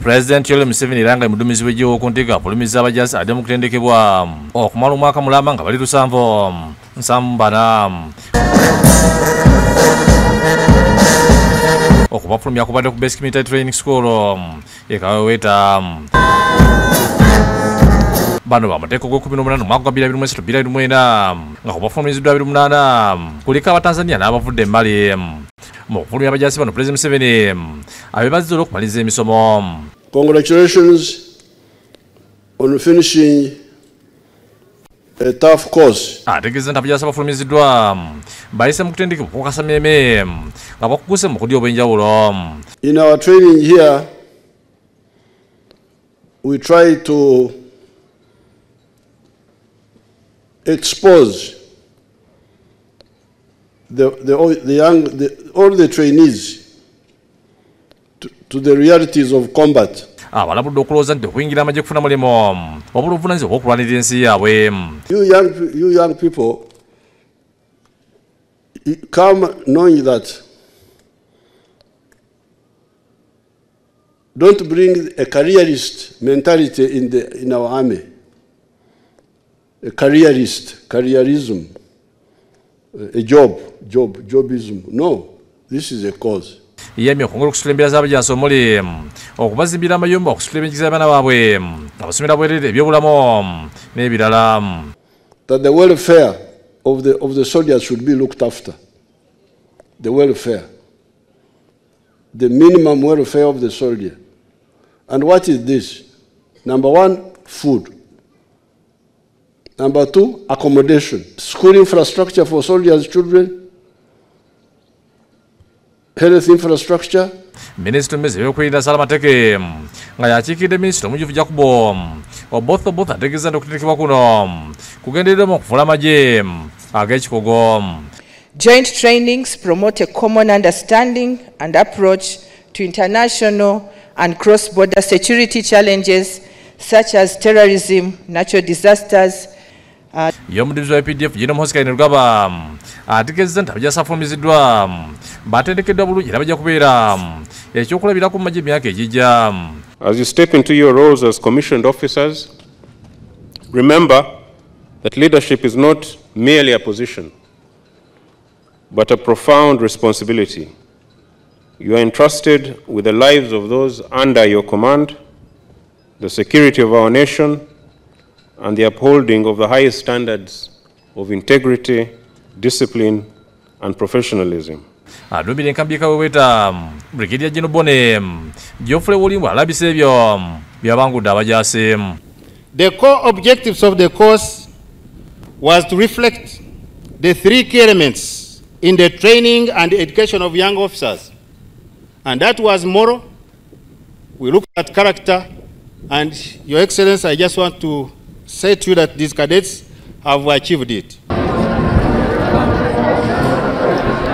Pulezidenti Yoweri Museveni eranga mudumizi w'eggye ku ntega afulumizza abajaasi adde mu kutendekebwa okumala omwaka mulamba nga bali 774 okubafulumya kubadde ku Basic Military Training School e Kaweweeta. Bano bamateeka g'okubiri omwaka gwa 2023 nga kubafulumiziddwa 28 kuliko abatanzania n'abavudde Mali. Mu kufulumya abajaasi bano Pulezidenti Museveni abebazizza olw'okumaliriza emisomo. Congratulations on finishing a tough course. Ategeeza nti abajaasi abafulumiziddwa bayise mu kutendekebwa okukasamyeeme nga bakuguse mu kudya obw'enjawulo. In our training here, we try to expose all the trainees to the realities of combat. Abalabudde okulowooza nti okuyingira amagye kufuna mulimu wabula obuvunaanyizibwa obw'okulwanirira ensi yaabwe. You young people come knowing that don't bring a careerist mentality in our army. A careerism, a jobism. No, this is a cause. Yemye okongera okusitula embeera z'abajaasi omuli okubazimbira amayumba, okusitula ebyenjigiriza y'abaana baabwe, abasomera bwereere ebyobulamu n'ebirala. That the welfare of the soldiers should be looked after. The welfare. The minimum welfare of the soldier. And what is this? Number one, food. Number two, accommodation. School infrastructure for soldiers' children. Health infrastructure. Minisitule mmezi ebyokwerinda Salamateke nga yakiikidde minisitule omujjuvu Jakubo Oboth ategeeza nti okutendekebwa kuno kugendereddemu okufuula amagye ag'ekikugu. Joint trainings promote a common understanding and approach to international and cross-border security challenges such as terrorism, natural disasters. Y'omuduumizi wa PDF General Muhoozi Rugaba ategeeza nti abajaasi abafulumiziddwa batendekeddwa bulungi era bajja kubeera ekyokulabirako mu magye emyaka egijja. As you step into your roles as commissioned officers, remember that leadership is not merely a position, but a profound responsibility. You are entrusted with the lives of those under your command, the security of our nation, and the upholding of the highest standards of integrity, discipline, and professionalism. Aduumira enkambi Kaweweeta Brigadier General Bone Geoffrey Wolimbo alabise ebyo byabangudde abajaasi. The core objectives of the course was to reflect the three key elements in the training and education of young officers. And that was moral. We looked at character. And Your Excellency, I just want to say to you that these cadets have achieved it.